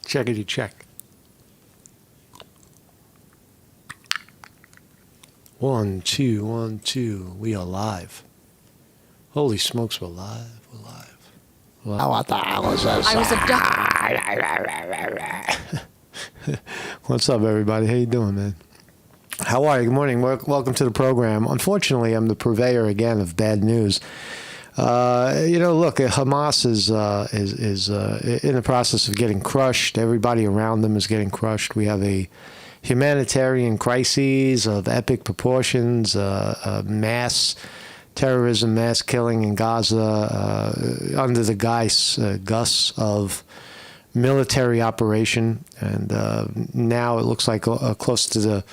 Checkity check. 1, 2, 1, 2. We are live. Holy smokes, we're live. We're live. Well, what the hell is this? I was abducted. What's up, everybody? How you doing, man? How are you? Good morning. Welcome to the program. Unfortunately, I'm the purveyor again of bad news. Look, Hamas is in the process of getting crushed. Everybody around them is getting crushed. We have a humanitarian crises of epic proportions, mass terrorism, mass killing in Gaza under the guise of military operation. And now it looks like close to the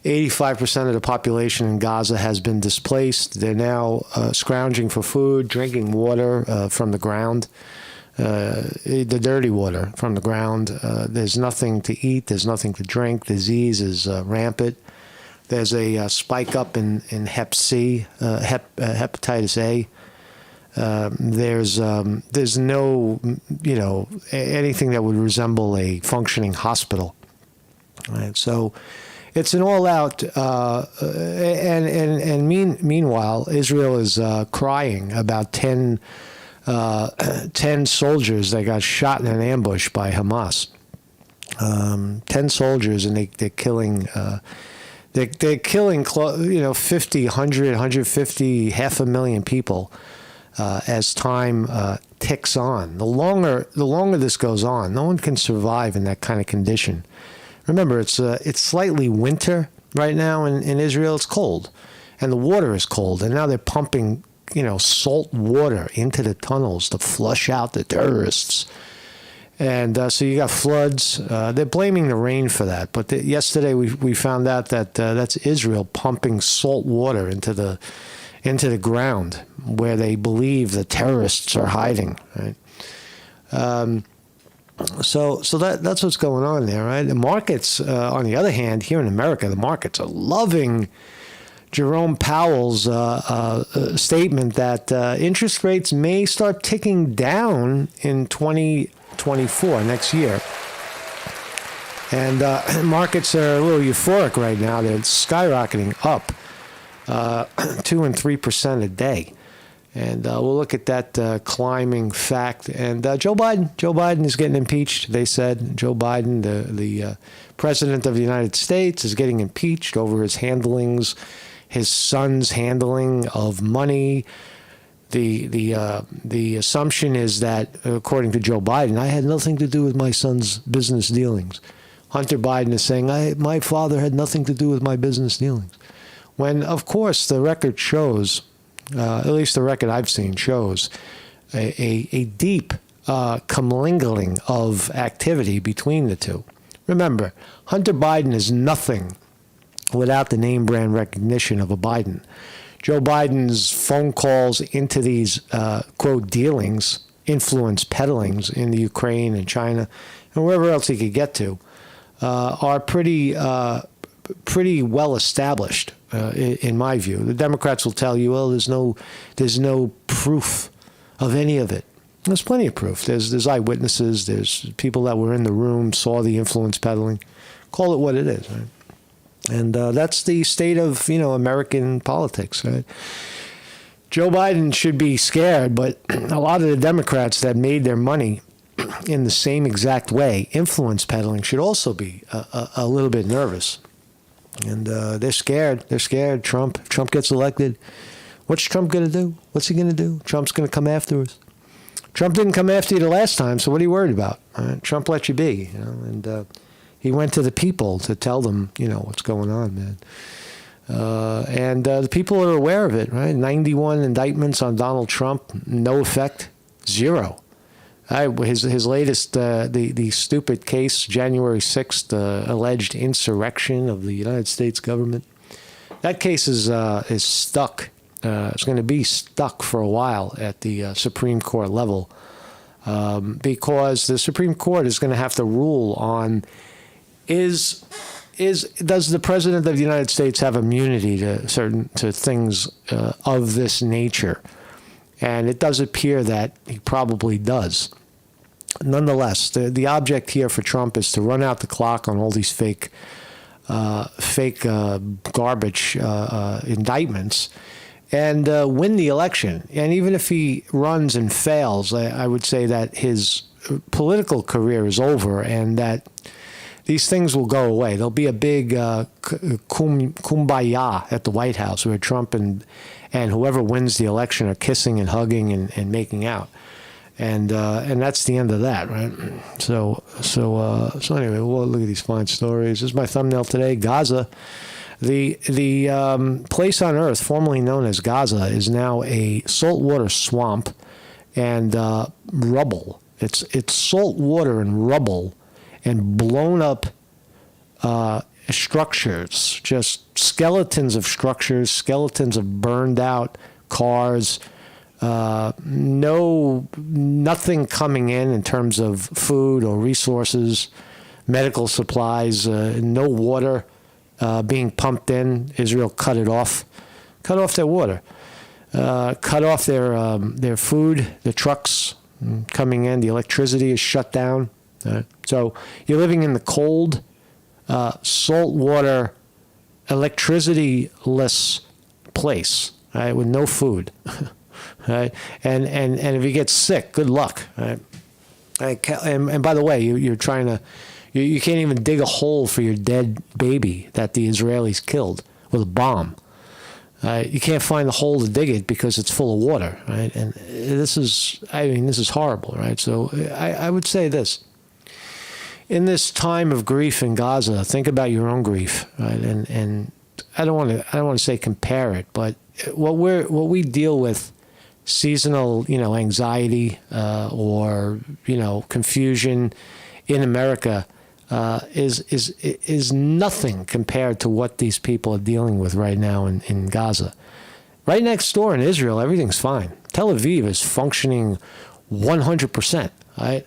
85% of the population in Gaza has been displaced. They're now scrounging for food, drinking water from the ground, the dirty water from the ground. There's nothing to eat. There's nothing to drink. Disease is rampant. There's a spike up in Hep C, hepatitis A. There's no, anything that would resemble a functioning hospital. Right? So it's an all-out, meanwhile, Israel is crying about 10 soldiers that got shot in an ambush by Hamas. 10 soldiers, and they're killing, they're killing 50, 100, 150, 500,000 people as time ticks on. The longer this goes on, no one can survive in that kind of condition. Remember, it's slightly winter right now in Israel. It's cold, and the water is cold, and now they're pumping salt water into the tunnels to flush out the terrorists. And so you got floods. They're blaming the rain for that. But yesterday we found out that that's Israel pumping salt water into the ground where they believe the terrorists are hiding. Right. So that's what's going on there, right? The markets, on the other hand, here in America, the markets are loving Jerome Powell's statement that interest rates may start ticking down in 2024, next year. And markets are a little euphoric right now. They're skyrocketing up 2 and 3% a day. And we'll look at that climbing fact. And Joe Biden is getting impeached. They said Joe Biden, the president of the United States, is getting impeached over his handlings, his son's handling of money. The assumption is that, according to Joe Biden, I had nothing to do with my son's business dealings. Hunter Biden is saying, my father had nothing to do with my business dealings. When, of course, the record shows, at least the record I've seen shows, a deep commingling of activity between the two. Remember, Hunter Biden is nothing without the name brand recognition of a Biden. Joe Biden's phone calls into these, quote, dealings, influence peddlings in the Ukraine and China and wherever else he could get to, are pretty well established, in my view. The Democrats will tell you, well, there's no proof of any of it. There's plenty of proof. There's eyewitnesses. There's people that were in the room, saw the influence peddling. Call it what it is, right? And that's the state of, American politics, right? Joe Biden should be scared, but a lot of the Democrats that made their money in the same exact way, influence peddling, should also be a little bit nervous. And they're scared. They're scared. Trump gets elected. What's Trump going to do? What's he going to do? Trump's going to come after us. Trump didn't come after you the last time, so what are you worried about? Trump let you be, and he went to the people to tell them, what's going on, man. And the people are aware of it, right? 91 indictments on Donald Trump, no effect, 0. His latest, the stupid case, January 6th, alleged insurrection of the United States government. That case is stuck. It's going to be stuck for a while at the Supreme Court level because the Supreme Court is going to have to rule on does the President of the United States have immunity to things of this nature? And it does appear that he probably does. nonetheless, the object here for Trump is to run out the clock on all these fake garbage indictments and win the election. And even if he runs and fails, I would say that his political career is over and that these things will go away. There'll be a big kumbaya at the White House where Trump and whoever wins the election are kissing and hugging and making out. And that's the end of that, right? So anyway, we'll look at these fine stories. This is my thumbnail today. Gaza, the place on Earth formerly known as Gaza is now a saltwater swamp and rubble. It's salt water and rubble and blown up structures, just skeletons of structures, skeletons of burned out cars. Nothing coming in terms of food or resources, medical supplies, no water being pumped in. Israel cut off their water, cut off their food, the trucks coming in, the electricity is shut down. So you're living in the cold, saltwater, electricity-less place, right, with no food. Right? And if you get sick, good luck. Right? And by the way, you're trying to, you can't even dig a hole for your dead baby that the Israelis killed with a bomb. You can't find a hole to dig it because it's full of water. Right? And this is horrible. Right? So I would say this. In this time of grief in Gaza, think about your own grief. Right? And I don't want to say compare it, but what we deal with, seasonal, anxiety or confusion in America is nothing compared to what these people are dealing with right now in Gaza. Right next door in Israel, everything's fine. Tel Aviv is functioning 100%. Right?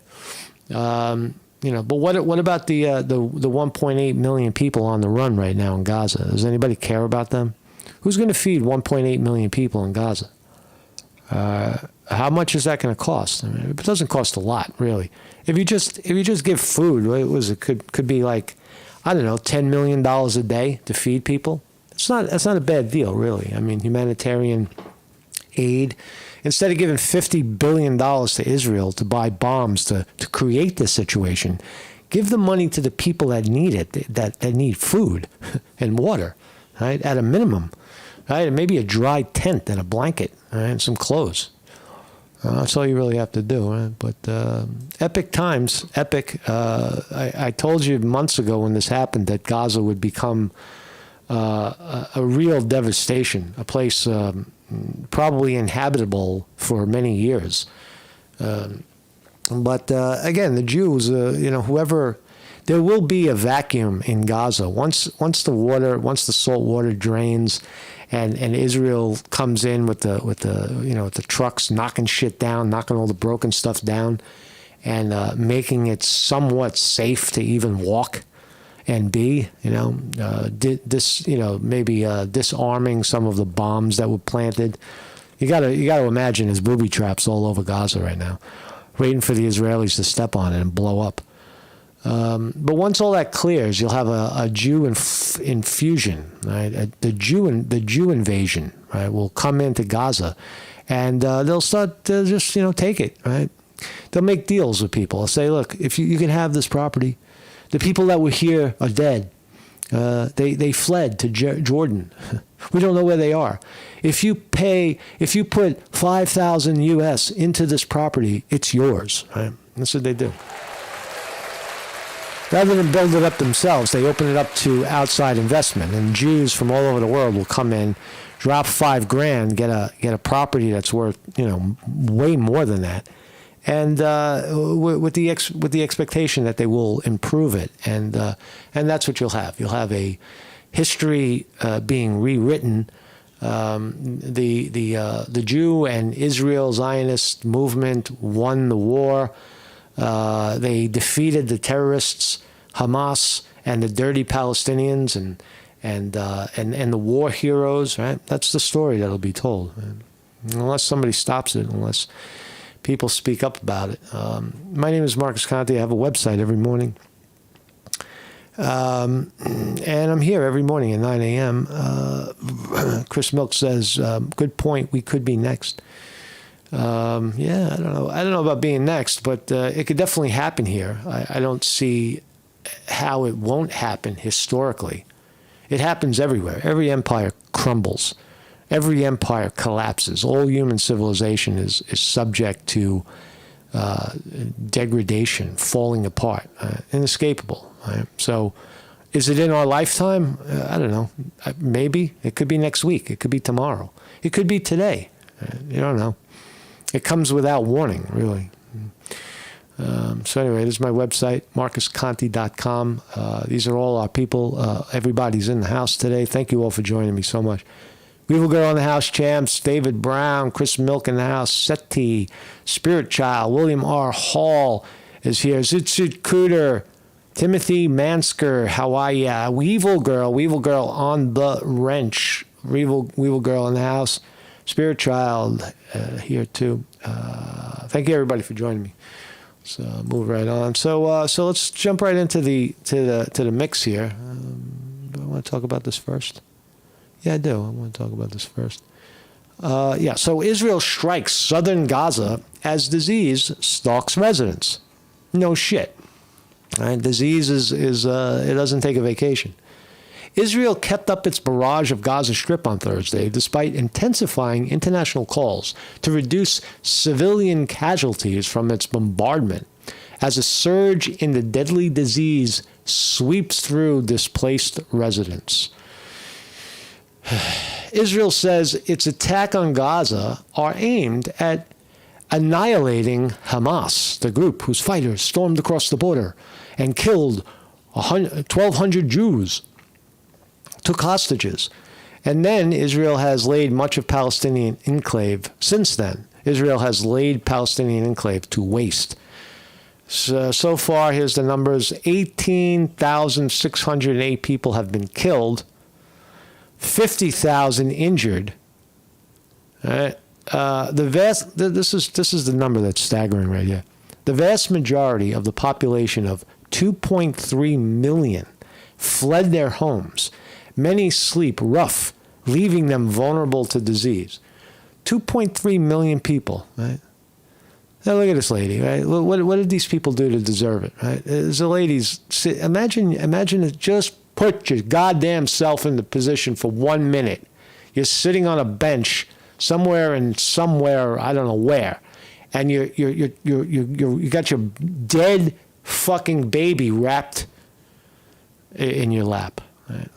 But what about the 1.8 million people on the run right now in Gaza? Does anybody care about them? Who's going to feed 1.8 million people in Gaza? How much is that going to cost? I mean, it doesn't cost a lot, really. If you just give food, it could be like, I don't know, $10 million a day to feed people. That's not a bad deal, really. I mean, humanitarian aid. Instead of giving $50 billion to Israel to buy bombs to create this situation, give the money to the people that need it, that need food and water, right? At a minimum. Right, and maybe a dry tent and a blanket, right, and some clothes. That's all you really have to do. Right? But epic times, epic. I told you months ago when this happened that Gaza would become a real devastation, a place probably inhabitable for many years. But again, the Jews, whoever. There will be a vacuum in Gaza once the salt water drains, and Israel comes in with the trucks knocking shit down, knocking all the broken stuff down, and making it somewhat safe to even walk and be, maybe disarming some of the bombs that were planted. You got to imagine there's booby traps all over Gaza right now, waiting for the Israelis to step on it and blow up. But once all that clears, you'll have a Jew infusion, right? The Jew invasion, right? Will come into Gaza, and they'll start to just take it, right? They'll make deals with people. They'll say, look, if you can have this property, the people that were here are dead. They fled to Jordan. We don't know where they are. If you put 5,000 US into this property, it's yours, right? That's what they do. Rather than build it up themselves, they open it up to outside investment, and Jews from all over the world will come in, drop $5,000, get a property that's worth way more than that, and with the expectation that they will improve it, and that's what you'll have. You'll have a history being rewritten. The Jew and Israel Zionist movement won the war. They defeated the terrorists, Hamas, and the dirty Palestinians, and the war heroes. Right? That's the story that'll be told. Unless somebody stops it, unless people speak up about it. My name is Marcus Conte. I have a website every morning. And I'm here every morning at 9 a.m. Chris Milk says, good point, we could be next. Yeah, I don't know. I don't know about being next, but it could definitely happen here. I don't see how it won't happen historically. It happens everywhere. Every empire crumbles. Every empire collapses. All human civilization is subject to degradation, falling apart, inescapable. Right? So is it in our lifetime? I don't know. Maybe. It could be next week. It could be tomorrow. It could be today. You don't know. It comes without warning, really. So anyway, this is my website, marcusconte.com. These are all our people. Everybody's in the house today. Thank you all for joining me so much. We will go on the house champs, David Brown, Chris Milk in the house, Seti, Spirit Child, William R. Hall is here, Zitsut Cooter, Timothy Mansker, Hawaii, Weevil Girl on the wrench, Weevil Girl in the house, Spirit Child here too. Thank you everybody for joining me. So move right on. So let's jump right into the mix here. Do I want to talk about this first? Yeah, I do. I want to talk about this first. So Israel strikes southern Gaza as disease stalks residents. No shit. Right? Disease is it doesn't take a vacation. Israel kept up its barrage of Gaza Strip on Thursday, despite intensifying international calls to reduce civilian casualties from its bombardment, as a surge in the deadly disease sweeps through displaced residents. Israel says its attack on Gaza are aimed at annihilating Hamas, the group whose fighters stormed across the border and killed 1,200 Jews, took hostages. And then Israel has laid much of Palestinian enclave. Since then, Israel has laid Palestinian enclave to waste. So far, here's the numbers. 18,608 people have been killed. 50,000 injured. This is the number that's staggering right here. The vast majority of the population of 2.3 million fled their homes. Many sleep rough, leaving them vulnerable to disease. 2.3 million people, right? Now look at this lady, right? What did these people do to deserve it, right? There's a lady's, imagine it, just put your goddamn self in the position for 1 minute. You're sitting on a bench somewhere, I don't know where, and you got your dead fucking baby wrapped in your lap. Right?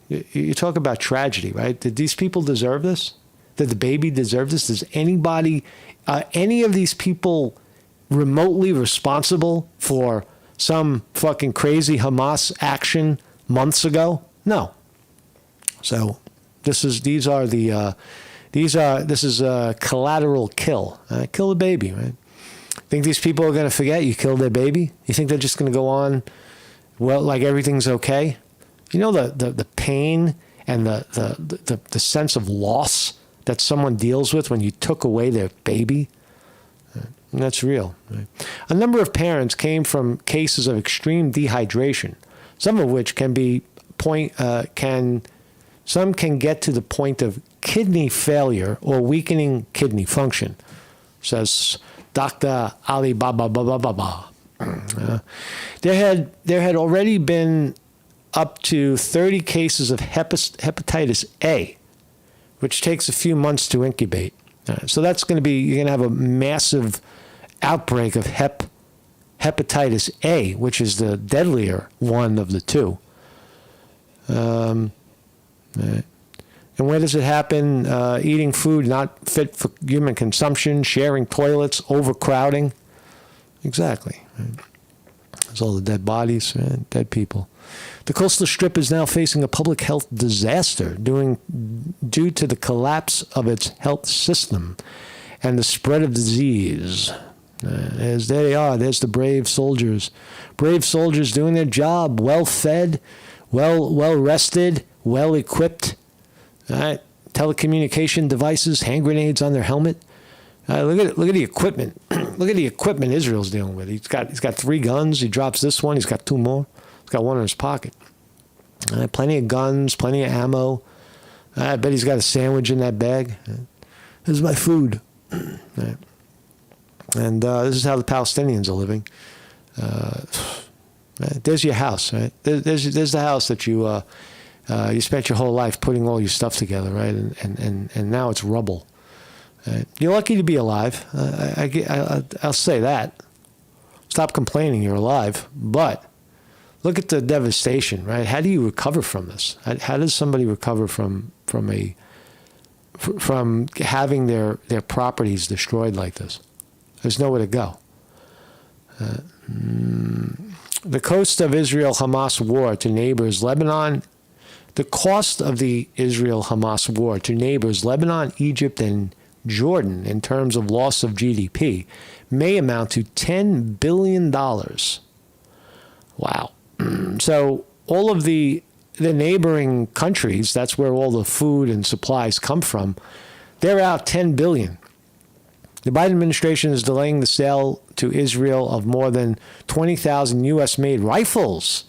You talk about tragedy, right? Did these people deserve this? Did the baby deserve this? Does anybody, any of these people remotely responsible for some fucking crazy Hamas action months ago? No. So this is collateral kill. Kill the baby, right? Think these people are going to forget you killed their baby? You think they're just going to go on, well, like everything's okay? You know the pain and the sense of loss that someone deals with when you took away their baby? And that's real. Right? A number of parents came from cases of extreme dehydration, some of which can get to the point of kidney failure or weakening kidney function, says Dr. Ali Baba. There had already been up to 30 cases of hepatitis A, which takes a few months to incubate. So that's going to be, you're going to have a massive outbreak of hepatitis A, which is the deadlier one of the two. And where does it happen? Eating food not fit for human consumption, sharing toilets, overcrowding. Exactly. Right? There's all the dead bodies, right? Dead people. The coastal strip is now facing a public health disaster due to the collapse of its health system and the spread of disease. There they are. There's the brave soldiers. Brave soldiers doing their job, well-fed, well-rested, well-equipped. Right? Telecommunication devices, hand grenades on their helmet. Look at the equipment. Look at the equipment Israel's dealing with. He's got 3 guns. He drops this one. He's got 2 more. He's got 1 in his pocket. Plenty of guns, plenty of ammo. I bet he's got a sandwich in that bag. This is my food. And this is how the Palestinians are living. There's your house, right? There's the house that you spent your whole life putting all your stuff together, right? And now it's rubble. You're lucky to be alive. I'll say that. Stop complaining. You're alive, but look at the devastation, right? How do you recover from this? How does somebody recover from having their properties destroyed like this? There's nowhere to go. The cost of Israel-Hamas war to neighbors Lebanon. The cost of the Israel-Hamas war to neighbors Lebanon, Egypt, and Jordan in terms of loss of GDP may amount to $10 billion. Wow. So all of the neighboring countries, that's where all the food and supplies come from, they're out $10 billion. The Biden administration is delaying the sale to Israel of more than 20,000 U.S.-made rifles,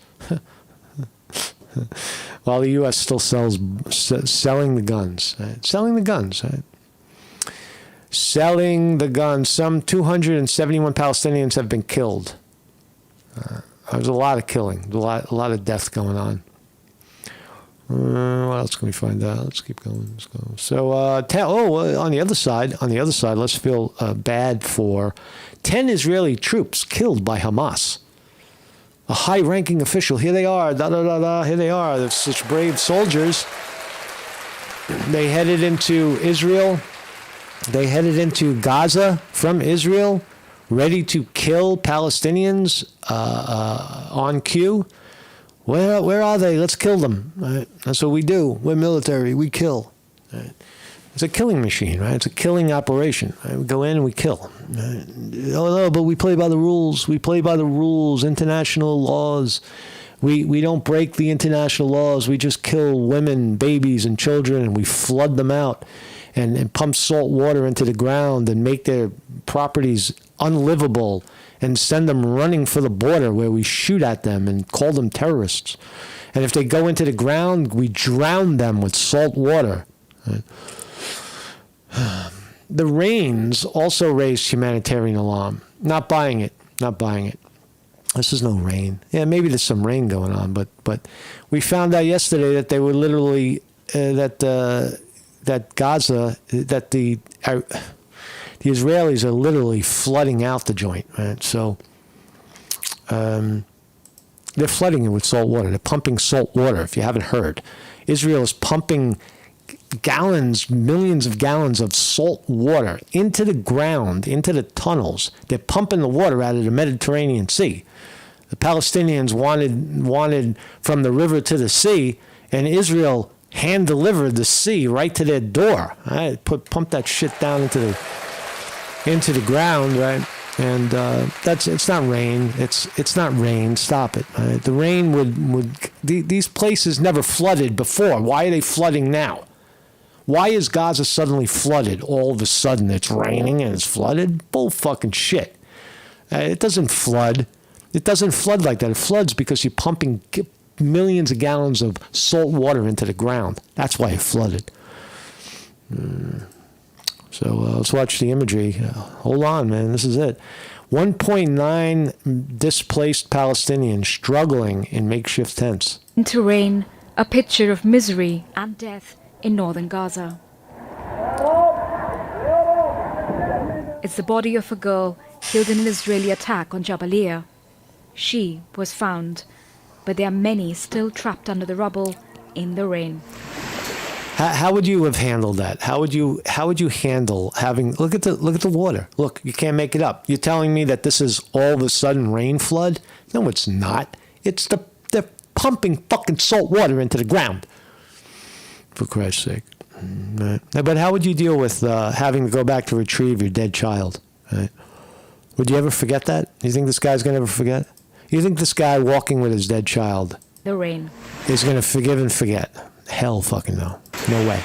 while the U.S. still selling the guns. Right? Selling the guns. Right? Selling the guns. Some 271 Palestinians have been killed. There's a lot of killing, a lot of death going on. What else can we find out? Let's keep going. Let's go. So, on the other side, let's feel bad for 10 Israeli troops killed by Hamas. A high-ranking official. Here they are. Here they are. They're such brave soldiers. They headed into Israel. They headed into Gaza from Israel, ready to kill Palestinians on cue. Where are they? Let's kill them. Right? That's what we do. We're military. We kill. Right? It's a killing machine, right? It's a killing operation. Right? We go in and we kill. Right? Oh, no, but we play by the rules. We play by the rules, international laws. We don't break the international laws. We just kill women, babies, and children, and we flood them out and pump salt water into the ground and make their properties unlivable and send them running for the border where we shoot at them and call them terrorists. And if they go into the ground, we drown them with salt water. Right? The rains also raised humanitarian alarm. Not buying it. This is no rain. Yeah, maybe there's some rain going on, but we found out yesterday that they were literally that Gaza, that the Israelis are literally flooding out the joint, right? So they're flooding it with salt water. They're pumping salt water, if you haven't heard. Israel is pumping millions of gallons of salt water into the ground, into the tunnels. They're pumping the water out of the Mediterranean Sea. The Palestinians wanted from the river to the sea, and Israel hand-delivered the sea right to their door. Right? Pump that shit down into the ground, right? And it's not rain. It's not rain. Stop it. Right? The rain would these places never flooded before. Why are they flooding now? Why is Gaza suddenly flooded? All of a sudden it's raining and it's flooded? Bull fucking shit. It doesn't flood. It doesn't flood like that. It floods because you're pumping millions of gallons of salt water into the ground. That's why it flooded. So let's watch the imagery. Hold on, man. This is it. 1.9 displaced Palestinians struggling in makeshift tents. Into rain, a picture of misery and death in northern Gaza. It's the body of a girl killed in an Israeli attack on Jabalia. She was found, but there are many still trapped under the rubble in the rain. How would you have handled that? How would you handle having look at the water? Look, you can't make it up. You're telling me that this is all of a sudden rain flood? No, it's not. It's they're pumping fucking salt water into the ground. For Christ's sake. Right. But how would you deal with having to go back to retrieve your dead child? Right? Would you ever forget that? You think this guy's going to ever forget? You think this guy walking with his dead child the rain is going to forgive and forget? Hell fucking no. No way.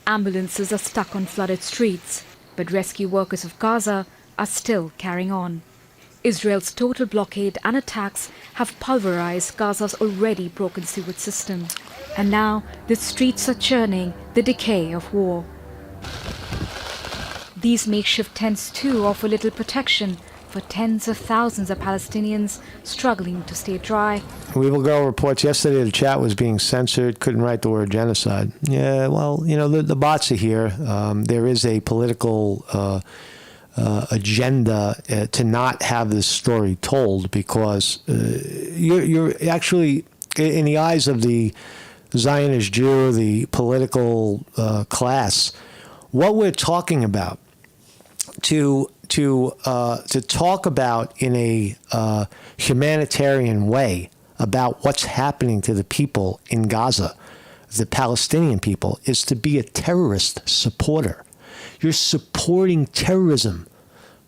Ambulances are stuck on flooded streets. but rescue workers of Gaza are still carrying on. Israel's total blockade and attacks have pulverized Gaza's already broken sewage system. And now the streets are churning the decay of war. These makeshift tents too offer little protection for tens of thousands of Palestinians struggling to stay dry. Weevil Girl reports yesterday the chat was being censored, couldn't write the word genocide. Yeah, well, you know, the bots are here. There is a political agenda to not have this story told because you're actually, in the eyes of the Zionist Jew, the political class, what we're talking about, to talk about in a humanitarian way about what's happening to the people in Gaza, the Palestinian people, is to be a terrorist supporter. You're supporting terrorism.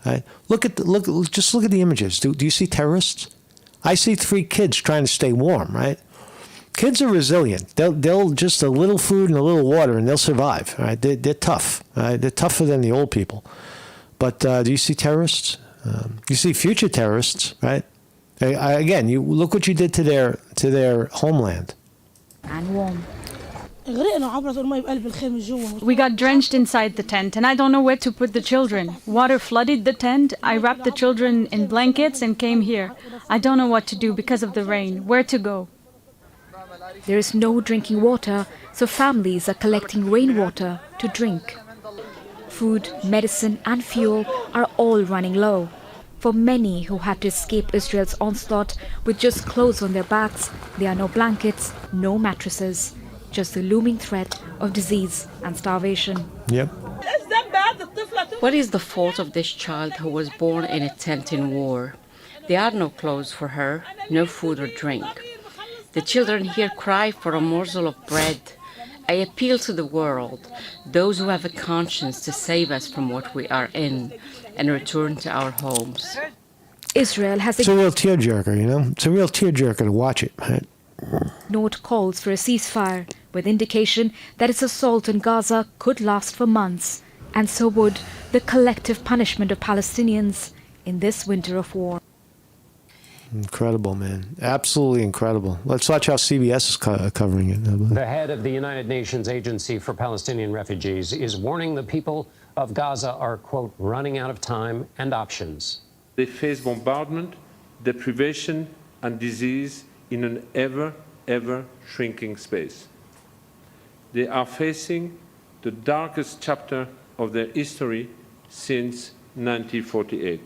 Right? Just look at the images. Do you see terrorists? I see 3 kids trying to stay warm. Right? Kids are resilient. They'll just a little food and a little water and they'll survive. Right? They're tough. Right? They're tougher than the old people. But do you see terrorists? You see future terrorists, right? Again, you look what you did to their homeland. And warm. We got drenched inside the tent, and I don't know where to put the children. Water flooded the tent. I wrapped the children in blankets and came here. I don't know what to do because of the rain. Where to go? There is no drinking water, so families are collecting rainwater to drink. Food, medicine and fuel are all running low. For many who had to escape Israel's onslaught with just clothes on their backs, there are no blankets, no mattresses, just the looming threat of disease and starvation. Yep. What is the fault of this child who was born in a tent in war? There are no clothes for her, no food or drink. The children here cry for a morsel of bread. I appeal to the world, those who have a conscience, to save us from what we are in and return to our homes. Israel has It's a real tearjerker, you know? It's a real tearjerker to watch it. Right? ignored calls for a ceasefire, with indication that its assault on Gaza could last for months, and so would the collective punishment of Palestinians in this winter of war. Incredible, man. Absolutely incredible. Let's watch how CBS is covering it. The head of the United Nations Agency for Palestinian Refugees is warning the people of Gaza are, quote, running out of time and options. They face bombardment, deprivation, and disease in an ever shrinking space. They are facing the darkest chapter of their history since 1948.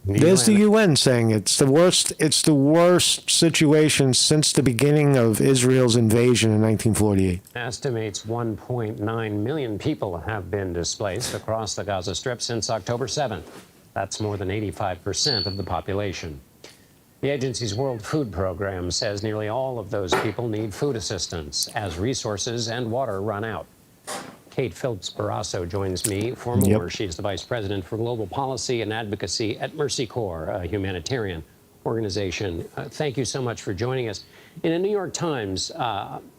There's the UN saying it's the worst situation since the beginning of Israel's invasion in 1948. Estimates 1.9 million people have been displaced across the Gaza Strip since October 7th. That's more than 85% of the population. The agency's World Food Program says nearly all of those people need food assistance as resources and water run out. Kate Phillips-Barrasso joins me for more. Yep. She's the Vice President for Global Policy and Advocacy at Mercy Corps, a humanitarian organization. Thank you so much for joining us. In a New York Times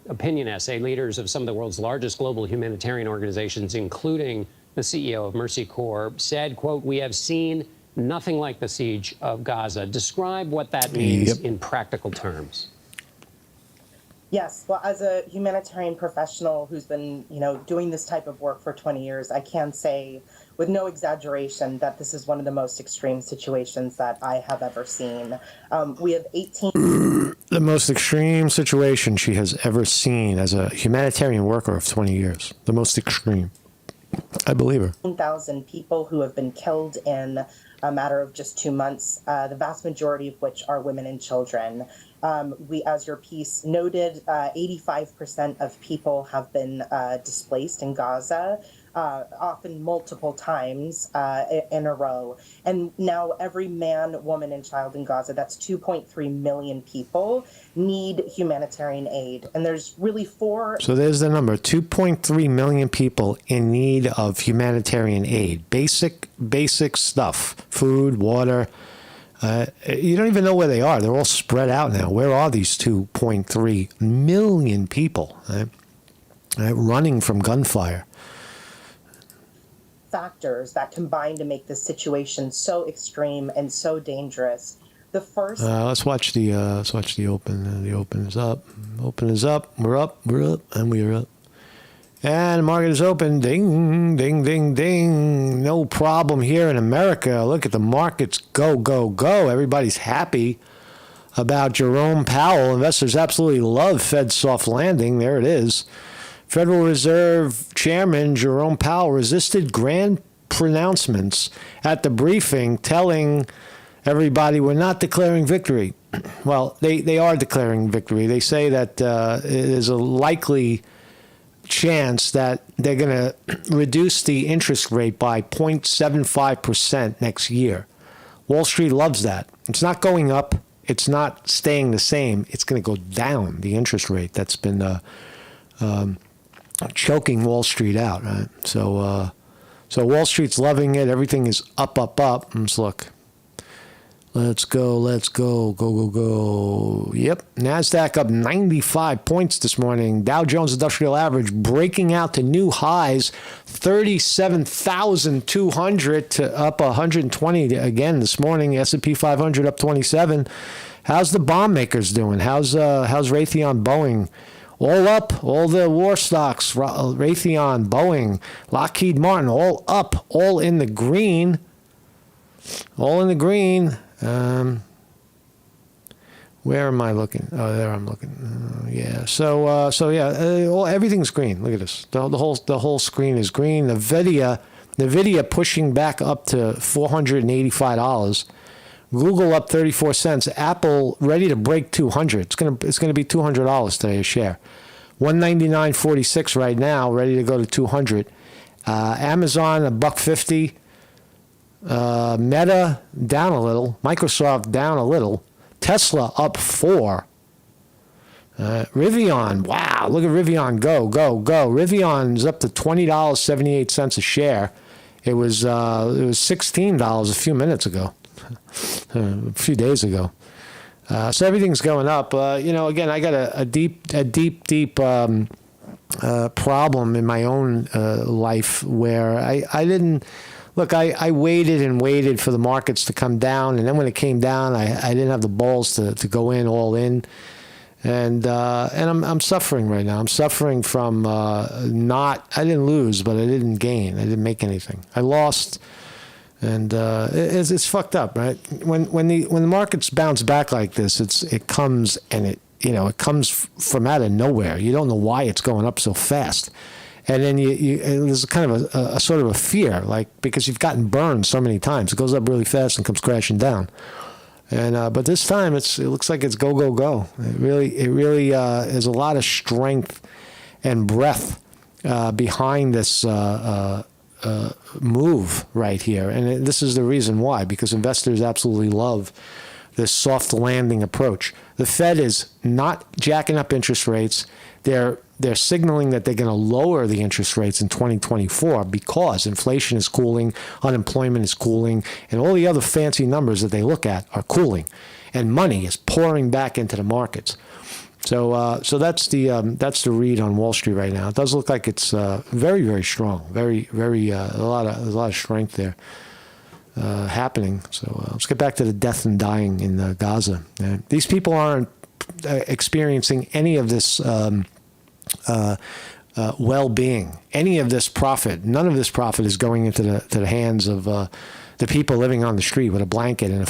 opinion essay, leaders of some of the world's largest global humanitarian organizations, including the CEO of Mercy Corps, said, quote, "We have seen nothing like the siege of Gaza." Describe what that means in practical terms. Yes, well, as a humanitarian professional who's been, doing this type of work for 20 years, I can say with no exaggeration that this is one of the most extreme situations that I have ever seen. We have 18... The most extreme situation she has ever seen as a humanitarian worker of 20 years. The most extreme. I believe her. 1,000 people who have been killed in a matter of just 2 months, the vast majority of which are women and children. We, as your piece noted, 85% of people have been displaced in Gaza, often multiple times in a row. And now every man, woman, and child in Gaza, that's 2.3 million people, need humanitarian aid. And there's really 4... So there's the number, 2.3 million people in need of humanitarian aid. Basic stuff, food, water. You don't even know where they are. They're all spread out now. Where are these 2.3 million people running from gunfire? factors that combine to make this situation so extreme and so dangerous. The first. Let's watch the open. The open is up. Open is up. We're up. We're up, and we are up. And the market is open. Ding, ding, ding, ding. No problem here in America. Look at the markets go, go, go. Everybody's happy about Jerome Powell. Investors absolutely love Fed's soft landing. There it is. Federal Reserve Chairman Jerome Powell resisted grand pronouncements at the briefing, telling everybody we're not declaring victory. Well, they are declaring victory. They say that it is a likely chance that they're going to reduce the interest rate by 0.75% next year. Wall Street loves that. It's not going up. It's not staying the same. It's going to go down, the interest rate. That's been choking Wall Street out, right? So Wall Street's loving it. Everything is up, up, up. Let's look. Let's go, go, go, go. Yep, NASDAQ up 95 points this morning. Dow Jones Industrial Average breaking out to new highs, 37,200 to up 120 again this morning. S&P 500 up 27. How's the bomb makers doing? How's Raytheon, Boeing? All up, all the war stocks, Raytheon, Boeing, Lockheed Martin, all up, all in the green. All in the green. Where am I looking? Oh, there I'm looking. Yeah. So everything's green. Look at this. The whole screen is green. Nvidia pushing back up to $485. Google up 34 cents. Apple ready to break 200. It's gonna be $200 today a share. 199.46 right now, ready to go to 200. Amazon $1.50. Meta down a little. Microsoft down a little. Tesla up 4. Rivian, wow, look at Rivian go, go, go. Rivian's up to $20.78 a share. It was $16 a few minutes ago, a few days ago. So everything's going up. Again, I got a deep problem in my own life where I didn't. Look, I waited and waited for the markets to come down, and then when it came down, I didn't have the balls to go in all in, and I'm suffering right now. I'm suffering from I didn't lose, but I didn't gain. I didn't make anything. I lost, and it's fucked up, right? When the markets bounce back like this, it comes and it comes from out of nowhere. You don't know why it's going up so fast. And then there's kind of a sort of a fear, like, because you've gotten burned so many times. It goes up really fast and comes crashing down. And but this time it looks like it's go, go, go. It really is a lot of strength and breadth behind this move right here. And this is the reason why, because investors absolutely love this soft landing approach. The Fed is not jacking up interest rates. They're signaling that they're going to lower the interest rates in 2024 because inflation is cooling, unemployment is cooling, and all the other fancy numbers that they look at are cooling, and money is pouring back into the markets. So that's the read on Wall Street right now. It does look like it's very, very strong, very, very there's a lot of strength there happening. So let's get back to the death and dying in Gaza. These people aren't experiencing any of this well-being, any of this profit. None of this profit is going into the hands of the people living on the street with a blanket and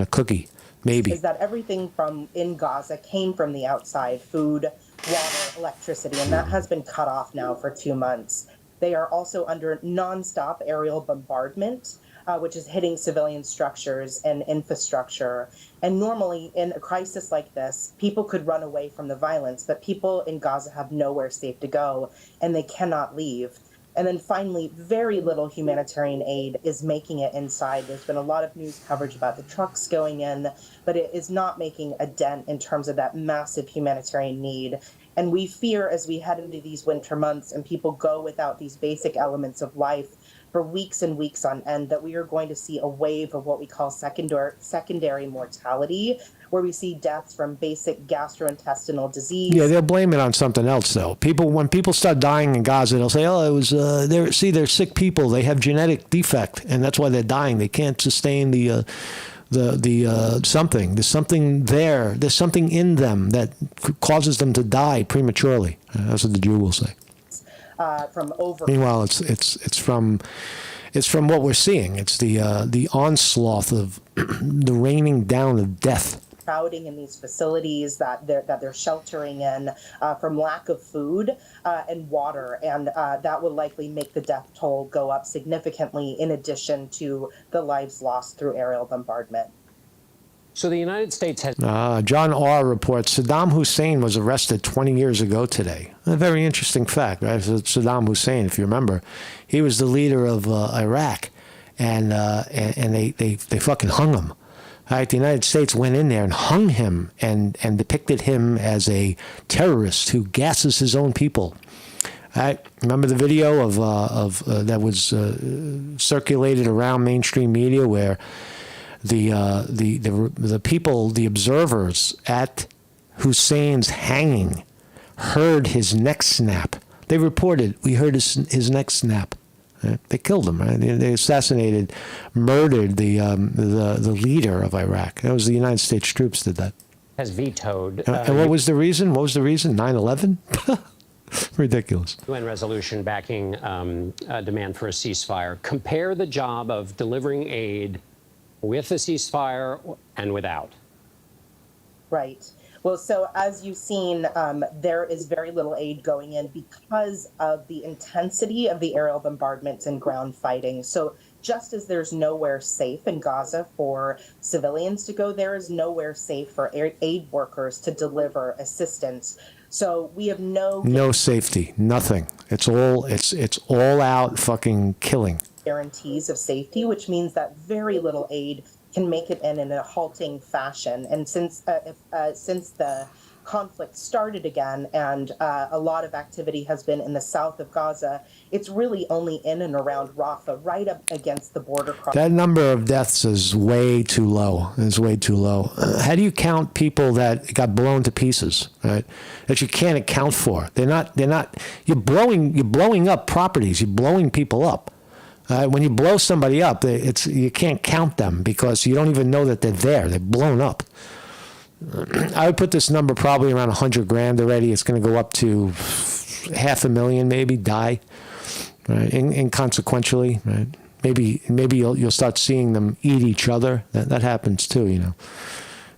a cookie, maybe. Is that everything from in Gaza came from the outside: food, water, electricity, and that has been cut off now for 2 months. They are also under nonstop aerial bombardment, which is hitting civilian structures and infrastructure. And normally in a crisis like this, people could run away from the violence, but people in Gaza have nowhere safe to go, and they cannot leave. And then finally, very little humanitarian aid is making it inside. There's been a lot of news coverage about the trucks going in, but it is not making a dent in terms of that massive humanitarian need. And we fear, as we head into these winter months and people go without these basic elements of life for weeks and weeks on end, that we are going to see a wave of what we call secondary mortality, where we see deaths from basic gastrointestinal disease. Yeah, they'll blame it on something else, though. When people start dying in Gaza, they'll say, "Oh, it was they're sick people. They have genetic defect, and that's why they're dying. They can't sustain the something. There's something there. There's something in them that causes them to die prematurely." That's what the Jew will say. Meanwhile, it's from what we're seeing. It's the onslaught of the raining down of death. Crowding in these facilities that they're sheltering in from lack of food and water, and that will likely make the death toll go up significantly, in addition to the lives lost through aerial bombardment. So the United States has... John R. reports Saddam Hussein was arrested 20 years ago today. A very interesting fact, right? Saddam Hussein, if you remember, he was the leader of Iraq, and they fucking hung him. Right? The United States went in there and hung him and depicted him as a terrorist who gasses his own people. Right? Remember the video of that was circulated around mainstream media where the people, the observers at Hussein's hanging, heard his neck snap. They reported, "We heard his neck snap." Right? They killed him. Right? They assassinated, murdered the leader of Iraq. That was the United States troops did that. Has vetoed. And what was the reason? 9/11. Ridiculous. UN resolution backing a demand for a ceasefire. Compare the job of delivering aid with a ceasefire and without. Right. Well, so as you've seen, there is very little aid going in because of the intensity of the aerial bombardments and ground fighting. So just as there's nowhere safe in Gaza for civilians to go, there is nowhere safe for aid workers to deliver assistance. So we have no safety, nothing. It's all out fucking killing. Guarantees of safety, which means that very little aid can make it in a halting fashion. And since the conflict started again, and a lot of activity has been in the south of Gaza, it's really only in and around Rafah, right up against the border. That number of deaths is way too low. It's way too low. How do you count people that got blown to pieces, right? That you can't account for. They're not. You're blowing up properties. You're blowing people up. When you blow somebody up, you can't count them because you don't even know that they're there. They're blown up. I would put this number probably around 100 grand already. It's going to go up to 500,000 maybe die, right? Inconsequentially, right? Maybe you'll start seeing them eat each other. That happens too, you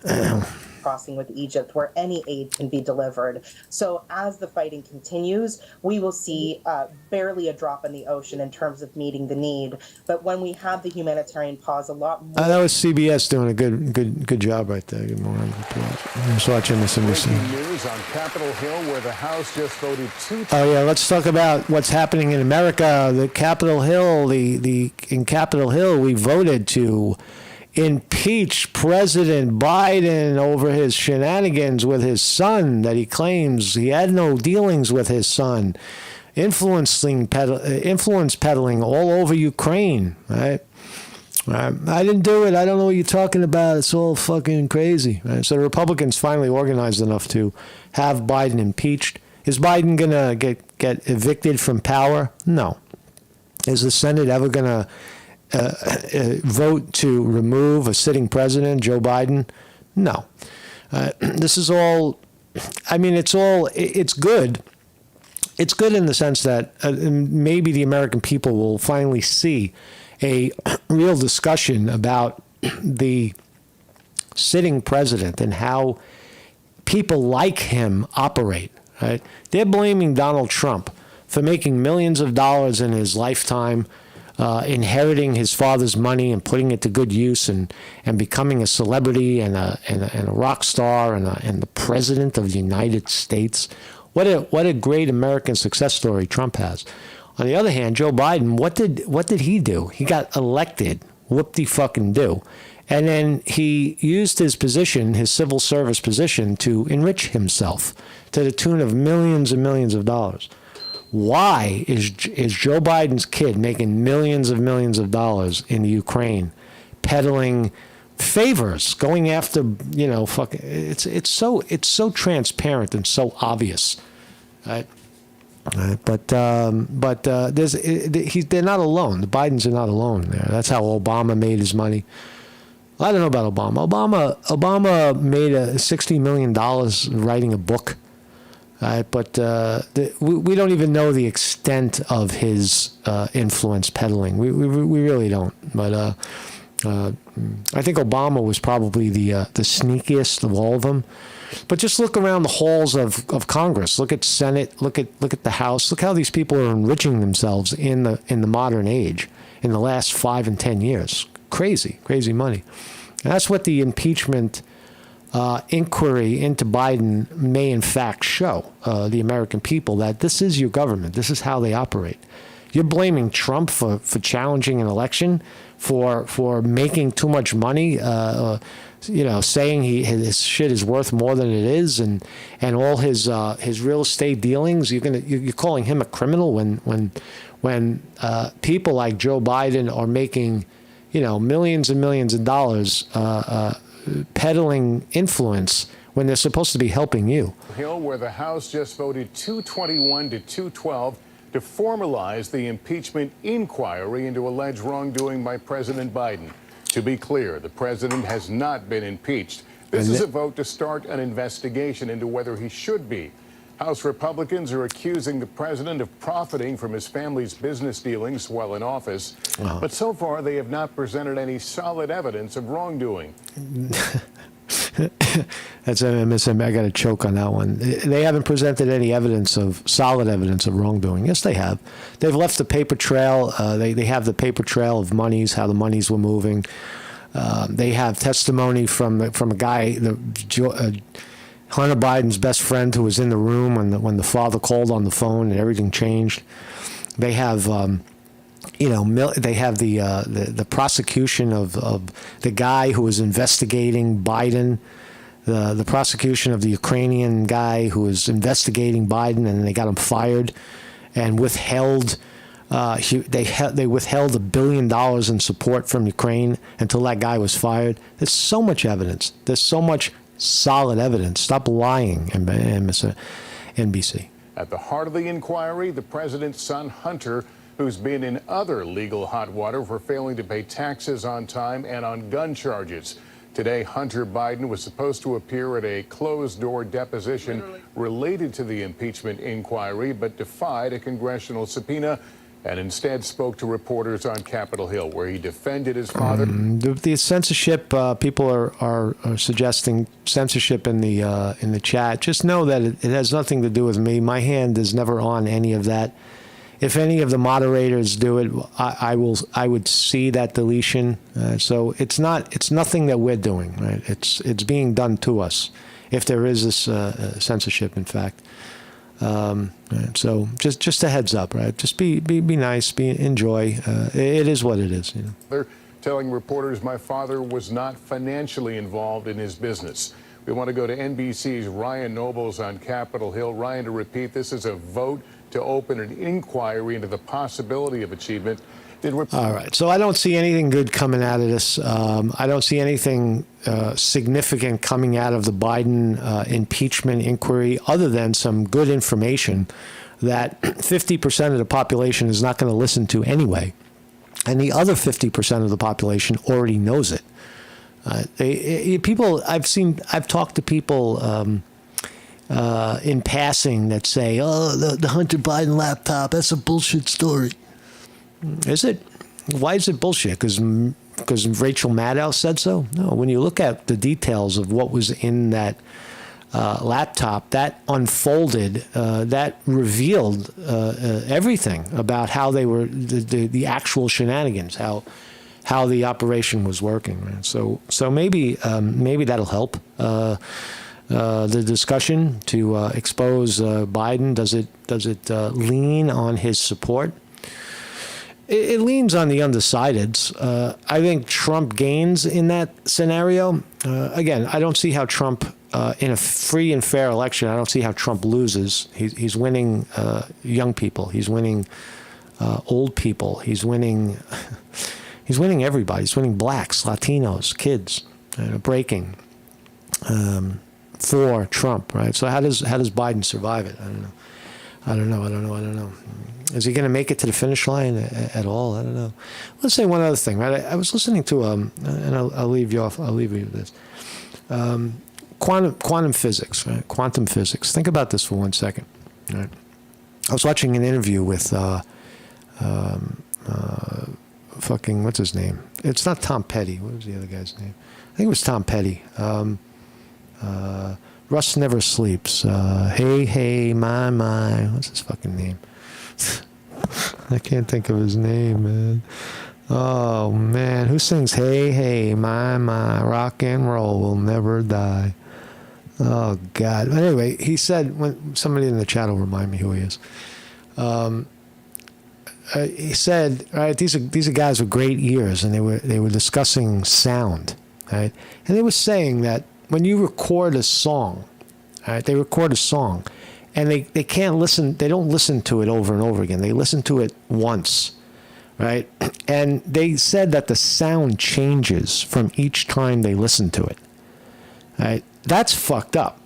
know. Crossing with Egypt, where any aid can be delivered. So as the fighting continues, we will see barely a drop in the ocean in terms of meeting the need. But when we have the humanitarian pause, a lot more. That was CBS doing a good job right there. Good morning. I was watching this in Breaking news on Capitol Hill, where the House just voted Oh yeah, let's talk about what's happening in America. The Capitol Hill, in Capitol Hill, we voted to impeach President Biden over his shenanigans with his son that he claims he had no dealings with his son, influence peddling all over Ukraine, right? I didn't do it. I don't know what you're talking about. It's all fucking crazy. Right? So the Republicans finally organized enough to have Biden impeached. Is Biden going to get evicted from power? No. Is the Senate ever going to vote to remove a sitting president, Joe Biden? No. This is all, I mean, it's good. It's good in the sense that maybe the American people will finally see a real discussion about the sitting president and how people like him operate, right? They're blaming Donald Trump for making millions of dollars in his lifetime, inheriting his father's money and putting it to good use and becoming a celebrity and a rock star and the president of the United States. What a great American success story Trump has. On the other hand, Joe Biden, what did he do? He got elected. Whoop-de-fucking-do. And then he used his position, his civil service position, to enrich himself to the tune of millions and millions of dollars. Why is Joe Biden's kid making millions of dollars in the Ukraine, peddling favors, going after, it's so transparent and so obvious, right? But they're not alone. The Bidens are not alone there. That's how Obama made his money. I don't know about Obama. Obama made $60 million writing a book, right? But we don't even know the extent of his influence peddling. We really don't. But I think Obama was probably the sneakiest of all of them. But just look around the halls of Congress. Look at Senate. Look at the House. Look how these people are enriching themselves in the modern age in the last 5 and 10 years. Crazy money. And that's what the impeachment inquiry into Biden may in fact show the American people, that this is your government. This is how they operate. You're blaming Trump for challenging an election, for making too much money, saying his shit is worth more than it is, and all his real estate dealings. You're calling him a criminal when people like Joe Biden are making millions and millions of dollars peddling influence when they're supposed to be helping you. Hill, where the House just voted 221 to 212 to formalize the impeachment inquiry into alleged wrongdoing by President Biden. To be clear, the president has not been impeached. This is a vote to start an investigation into whether he should be. House Republicans are accusing the president of profiting from his family's business dealings while in office. But so far, they have not presented any solid evidence of wrongdoing. I got to choke on that one. They haven't presented any solid evidence of wrongdoing. Yes, they have. They've left the paper trail. They have the paper trail of monies, how the monies were moving. They have testimony from a guy, Hunter Biden's best friend, who was in the room when the father called on the phone and everything changed. They have. They have the prosecution of the guy who was investigating Biden, the prosecution of the Ukrainian guy who was investigating Biden, and they got him fired and withheld. They withheld $1 billion in support from Ukraine until that guy was fired. There's so much evidence. There's so much solid evidence. Stop lying, NBC. At the heart of the inquiry, the president's son, Hunter, who's been in other legal hot water for failing to pay taxes on time and on gun charges. Today, Hunter Biden was supposed to appear at a closed-door deposition related to the impeachment inquiry, but defied a congressional subpoena and instead spoke to reporters on Capitol Hill, where he defended his father. The censorship, people are suggesting censorship in the chat. Just know that it has nothing to do with me. My hand is never on any of that. If any of the moderators do it, I would see that deletion. So it's nothing that we're doing, right? It's being done to us, if there is this censorship, in fact. So just a heads up, right? Just be nice, enjoy. It is what it is. They're telling reporters my father was not financially involved in his business. We want to go to NBC's Ryan Nobles on Capitol Hill. Ryan, to repeat, this is a vote to open an inquiry into the possibility of achievement. All right. So I don't see anything good coming out of this. I don't see anything significant coming out of the Biden impeachment inquiry, other than some good information that 50% of the population is not going to listen to anyway. And the other 50% of the population already knows it. I've talked to people in passing that say, oh, the Hunter Biden laptop, that's a bullshit story. Is it? Why is it bullshit? Because Rachel Maddow said so? No, when you look at the details of what was in that laptop, that unfolded, that revealed everything about how they were, the actual shenanigans, how the operation was working. Right? So maybe that'll help the discussion to expose Biden. Does it lean on his support? It leans on the undecideds. I think Trump gains in that scenario. Again, I don't see how Trump, in a free and fair election, I don't see how Trump loses. He's winning young people. He's winning old people. He's winning everybody. He's winning blacks, Latinos, kids. breaking for Trump, right? So how does Biden survive it? I don't know. Is he going to make it to the finish line at all? I don't know. Let's say one other thing, right? I was listening to and I'll leave you off. I'll leave you with this. Quantum physics, right? Quantum physics. Think about this for 1 second. Right? I was watching an interview with fucking what's his name? It's not Tom Petty. What was the other guy's name? I think it was Tom Petty. Russ Never Sleeps. Hey, my. What's his fucking name? I can't think of his name, man. Oh, man. Who sings Hey, my, rock and roll will never die? Oh, God. Anyway, he said, when somebody in the chat will remind me who he is. He said, right, these are guys with great ears, and they were discussing sound, right? And they were saying that when you record a song, right, they record a song, and they can't listen, they don't listen to it over and over again. They listen to it once, right? And they said that the sound changes from each time they listen to it, right? That's fucked up,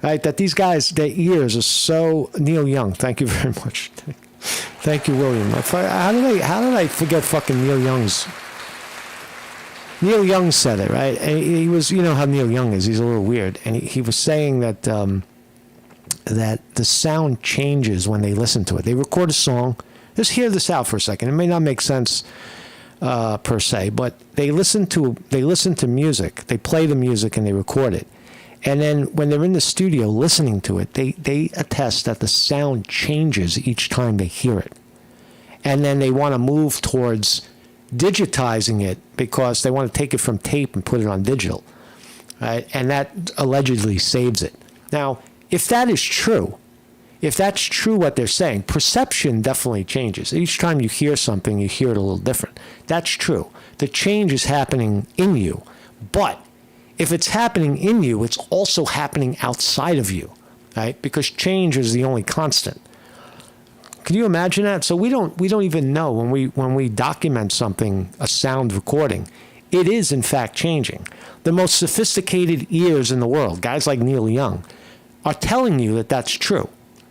right? That these guys, their ears are so... Neil Young, thank you very much. Thank you, William. How did I forget fucking Neil Young's... Neil Young said it, right? And he was, you know how Neil Young is. He's a little weird. And he was saying that that the sound changes when they listen to it. They record a song. Just hear this out for a second. It may not make sense per se, but they listen to music. They play the music and they record it. And then when they're in the studio listening to it, they attest that the sound changes each time they hear it. And then they want to move towards digitizing it because they want to take it from tape and put it on digital, right? And that allegedly saves it. Now, if that is true, if that's true what they're saying, perception definitely changes. Each time you hear something, you hear it a little different. That's true. The change is happening in you. But if it's happening in you, it's also happening outside of you, right? Because change is the only constant. Can you imagine that? So we don't even know when we document something, a sound recording, it is in fact changing. The most sophisticated ears in the world, guys like Neil Young, are telling you that that's true,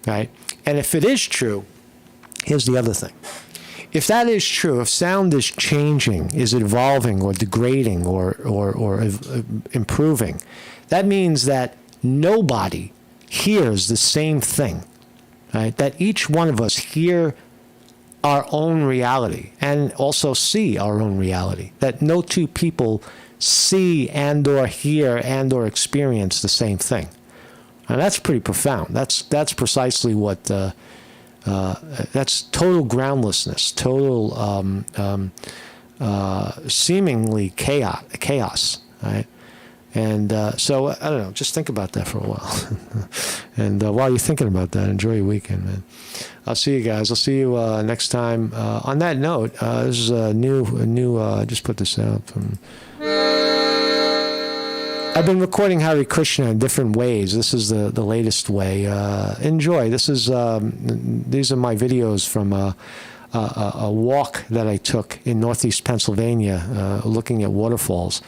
right? And if it is true, here's the other thing. If that is true, if sound is changing, is evolving or degrading or improving, that means that nobody hears the same thing, right? That each one of us hear our own reality and also see our own reality. That no two people see and or hear and or experience the same thing. And that's pretty profound. That's precisely what... that's total groundlessness, total seemingly chaos, right? And so, I don't know, just think about that for a while. And while you're thinking about that, enjoy your weekend, man. I'll see you guys. I'll see you next time. On that note, this is a new I just put this out from... I've been recording Hare Krishna in different ways. This is the latest way. Enjoy. These are my videos from a walk that I took in Northeast Pennsylvania, looking at waterfalls,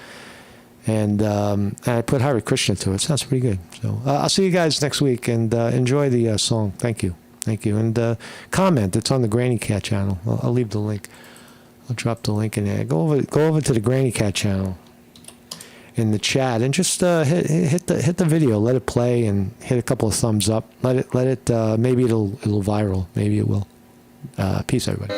and I put Hare Krishna to it. Sounds pretty good. So I'll see you guys next week, and enjoy the song. Thank you, and comment. It's on the Granny Cat channel. I'll leave the link. I'll drop the link in there. Go over to the Granny Cat channel in the chat and just hit the video, let it play, and hit a couple of thumbs up. Let it maybe it'll viral, maybe it will. Peace, everybody.